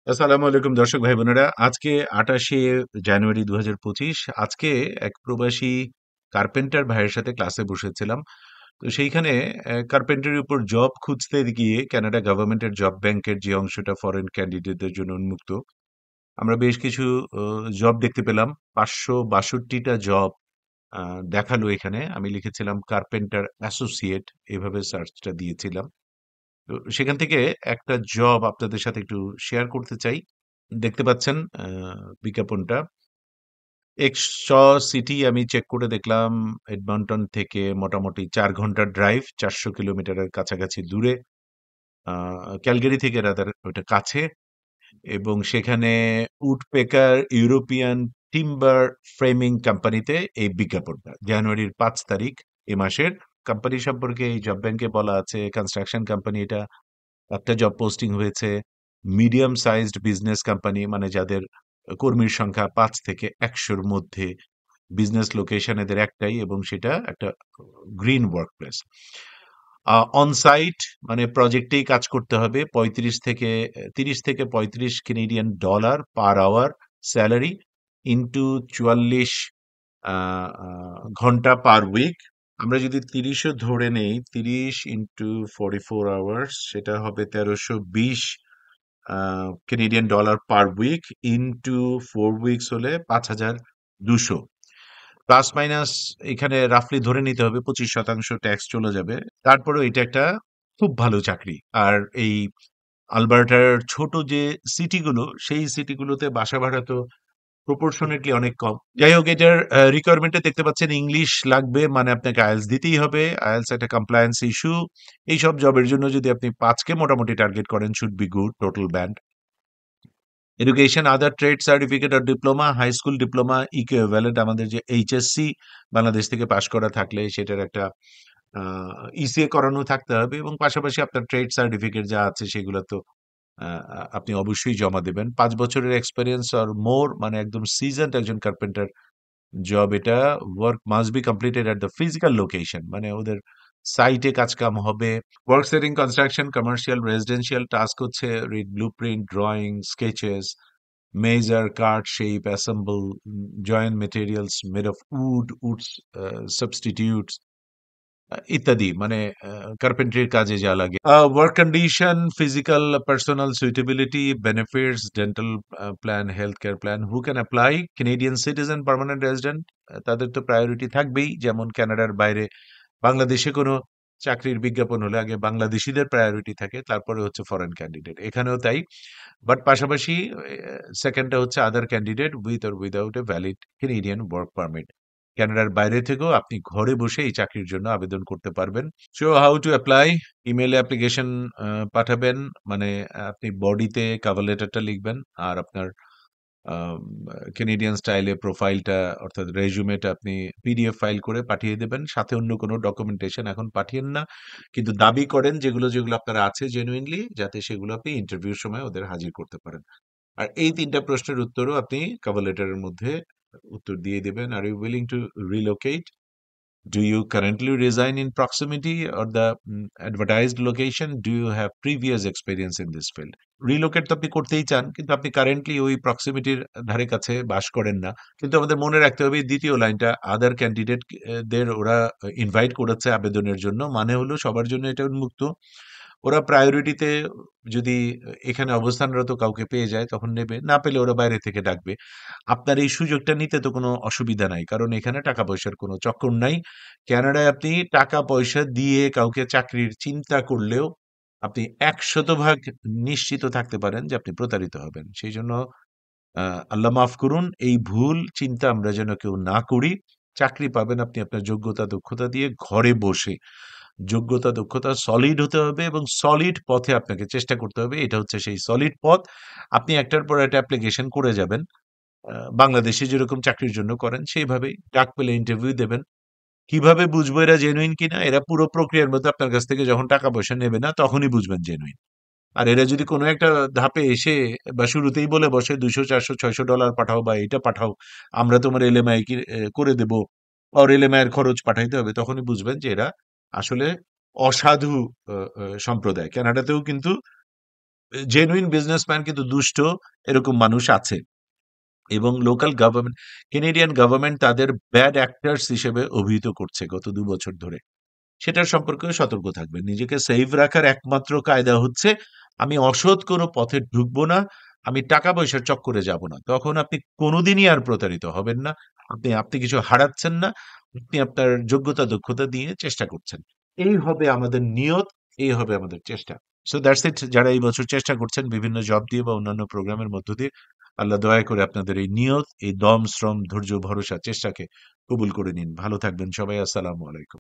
আসসালামু আলাইকুম দর্শক ভাই বোনেরা। আজকে ২৮শে জানুয়ারি ২০২৫। আজকে এক প্রবাসী কার্পেন্টার ভাইয়ের সাথে ক্লাসে বসেছিলাম। তো সেইখানে কার্পেন্টারির উপর জব খুঁজতে গিয়ে কানাডা গভর্নমেন্টের জব ব্যাংকের যে অংশটা ফরেন ক্যান্ডিডেটদের জন্য উন্মুক্ত, আমরা বেশ কিছু জব দেখতে পেলাম। ৫৬২টা জব আ দেখালো এখানে। আমি লিখেছিলাম কার্পেন্টার অ্যাসোসিয়েট, এভাবে সার্চটা দিয়েছিলাম। তো সেখান থেকে একটা জব আপনাদের সাথে একটু শেয়ার করতে চাই। দেখতে পাচ্ছেন বিজ্ঞাপনটা। এক্স সিটি আমি চেক করে দেখলাম এডমন্টন থেকে মোটামুটি ৪ ঘন্টার ড্রাইভ, ৪০০ কিলোমিটারের কাছাকাছি দূরে। আ ক্যালগারি থেকে রাদার ওটা কাছে এবং সেখানে উডপেকার ইউরোপিয়ান টিম্বার ফ্রেমিং কোম্পানিতে এই বিজ্ঞাপনটা। জানুয়ারির ৫ তারিখ এ মাসের। কোম্পানি সম্পর্কে এই জব ব্যাংকে বলা আছে কনস্ট্রাকশন কোম্পানি এটা। একটা জব পোস্টিং হয়েছে মিডিয়াম সাইজড বিজনেস কোম্পানি, মানে যাদের কর্মীর সংখ্যা ৫ থেকে ১০০ র মধ্যে। বিজনেস লোকেশন এদের একটাই এবং সেটা একটা গ্রিন ওয়ার্কপ্লেস। অন সাইট মানে প্রজেক্টেই কাজ করতে হবে। ৩০ থেকে ৩৫ Canadian dollar per hour salary into ৪৪ আ আ ঘন্টা পার উইক। আমরা যদি ৩০ ও ধরে নেই, ৩০ ইনটু 44 আওয়ার্স সেটা হবে ১৩২০ Canadian dollar per week into 4 weeks হলে ৫,২০০। প্লাস মাইনাস এখানে রাফলি ধরে নিতে হবে ২৫% ট্যাক্স চলে যাবে। তারপরেও এটা একটা খুব ভালো চাকরি। আর এই আলবার্টার ছোট যে সিটিগুলো, সেই সিটিগুলোতে বাসা ভাড়া তো প্রপোর্শনেটলি অনেক কম। যাই হোক, এটার রিকোয়ারমেন্টে দেখতে পাচ্ছেন ইংলিশ লাগবে, মানে আপনাকে আইএলটিএস দিতেই হবে। আইএলটিএস একটা কমপ্লায়েন্স ইস্যু। এইসব জবের জন্য যদি আপনি ৫ কে মোটামুটি টার্গেট করেন, should be good total band. Education other trade certificate আর diploma, high school diploma equivalent আমাদের যে এইচএসসি বাংলাদেশ থেকে পাশ করা থাকলে সেটার একটা ইসিএ করানো থাকতে হবে এবং পাশাপাশি আপনার ট্রেড সার্টিফিকেট যা আছে সেগুলো তো আপনি অবশ্যই জমা দেবেন। ৫ বছরের এক্সপেরিয়েন্স অর মোর, মানে একদম সিজনড একজন কার্পেন্টার জব এটা। Work must be completed at the physical location, মানে ওদের সাইটে কাজ কাম হবে। Work setting construction commercial residential task হচ্ছে read blueprint, drawing, sketches, measure, cut, shape, assemble, join materials made of wood substitutes ইত্যাদি, মানে কার্পেন্ট্রির কাজে যা লাগে। Work condition, physical, personal suitability, benefits, dental plan, health care plan. Who can apply? Canadian citizen, permanent resident, তাদের তো priority থাকবেই। যেমন কানাডার বাইরে বাংলাদেশে কোনো চাকরির বিজ্ঞাপন হলে আগে বাংলাদেশিদের প্রায়োরিটি থাকে, তারপরে হচ্ছে ফরেন ক্যান্ডিডেট। এখানেও তাই। বাট পাশাপাশি সেকেন্ডটা হচ্ছে আদার candidate with or without a valid Canadian work permit. কানাডার বাইরে থেকেও আপনি ঘরে বসে এই চাকরির জন্য আবেদন করতে পারবেন। So how to apply? ইমেইলে অ্যাপ্লিকেশন পাঠাবেন, মানে আপনি বডিতে কভার লেটারটা লিখবেন আর আপনার কেনেডিয়ান স্টাইলে প্রোফাইলটা অর্থাৎ রেজুমেটা আপনি পিডিএফ ফাইল করে পাঠিয়ে দেবেন। সাথে অন্য কোনো ডকুমেন্টেশন এখন পাঠিয়েন না। কিন্তু দাবি করেন যেগুলো আপনার আছে জেনুইনলি, যাতে সেগুলো আপনি ইন্টারভিউর সময় ওদের হাজির করতে পারেন। আর এই ৩ টা প্রশ্নের উত্তরও আপনি কভার লেটারের মধ্যে উত্তর দিয়ে দিবেন। Are you willing to relocate? Do you currently reside in proximity or the advertised location? Do you have previous experience in this field? Relocate তো আপনি করতেই চান, কিন্তু আপনি কারেন্টলি ওই প্রক্সিমিটির ধারে কাছে বাস করেন না। কিন্তু আমাদের মনে রাখতে হবে দ্বিতীয় লাইনটা, আদার ক্যান্ডিডেট দের ওরা ইনভাইট করেছে আবেদনের জন্য। মানে হলো সবার জন্য এটা উন্মুক্ত। ওরা প্রায়োরিটিতে যদি এখানে অবস্থানরত কাউকে পেয়ে যায় তখন নেবে, না পেলে ওরা বাইরে থেকে ডাকবে। আপনার এই সুযোগটা নিতে তো কোনো অসুবিধা নাই। কারণ এখানে টাকা পয়সার কোনো চক্কর নাই। কানাডায় আপনি টাকা পয়সা দিয়ে কাউকে চাকরির চিন্তা করলেও আপনি ১০০% নিশ্চিত থাকতে পারেন যে আপনি প্রতারিত হবেন। সেইজন্য আ আল্লাহ মাফ করুন, এই ভুল চিন্তা আমরা যেন কেউ না করি। চাকরি পাবেন আপনি আপনার যোগ্যতা দক্ষতা দিয়ে ঘরে বসে। যোগ্যতা দক্ষতা সলিড হতে হবে এবং সলিড পথে আপনাকে চেষ্টা করতে হবে। এটা হচ্ছে সেই সলিড পথ। আপনি একটার পর একটা অ্যাপ্লিকেশন করে যাবেন। বাংলাদেশে যেরকম চাকরির জন্য করেন সেইভাবেই। ডাক পেলে ইন্টারভিউ দেবেন। কিভাবে বুঝবো এরা জেনুইন কিনা? এরা পুরো প্রক্রিয়ার মধ্যে আপনার কাছ থেকে যখন টাকা পয়সা নেবে না তখনই বুঝবেন জেনুইন। আর এরা যদি কোনো একটা ধাপে এসে বা শুরুতেই বলে বসে ২০০, ৪০০, $৬০০ পাঠাও বা এইটা পাঠাও, আমরা তোমার এলএমআই করে দেব, আর এলএমআই এর খরচ পাঠাইতে হবে, তখনই বুঝবেন যে এরা আসলে অসাধু সম্প্রদায়। কানাডাতেও কিন্তু জেনুইন বিজনেসম্যান কিন্তু দুষ্ট, এরকম মানুষ আছে। এবং লোকাল গভর্নমেন্ট, কেনেডিয়ান গভর্নমেন্ট তাদের ব্যাড অ্যাক্টরস হিসেবে অভিহিত করছে গত ২ বছর ধরে। সেটার সম্পর্কেও সতর্ক থাকবেন। নিজেকে সেফ রাখার একমাত্র কায়দা হচ্ছে, আমি অসৎ কোনো পথে ঢুকবো না, আমি টাকা পয়সার চক্করে যাব না। তখন আপনি কোনোদিনই আর প্রতারিত হবেন না। আপনি কিছু হারাচ্ছেন না। আপনি আপনার যোগ্যতা দক্ষতা দিয়ে চেষ্টা করছেন। এই হবে আমাদের নিয়ত, এই হবে আমাদের চেষ্টা। So that's it. যারা এই বছর চেষ্টা করছেন বিভিন্ন জব দিয়ে বা অন্যান্য প্রোগ্রামের মধ্য দিয়ে, আল্লাহ দয়া করে আপনাদের এই নিয়ত, এই দম, শ্রম, ধৈর্য, ভরসা, চেষ্টাকে কবুল করে নিন। ভালো থাকবেন সবাই। আসসালামু আলাইকুম।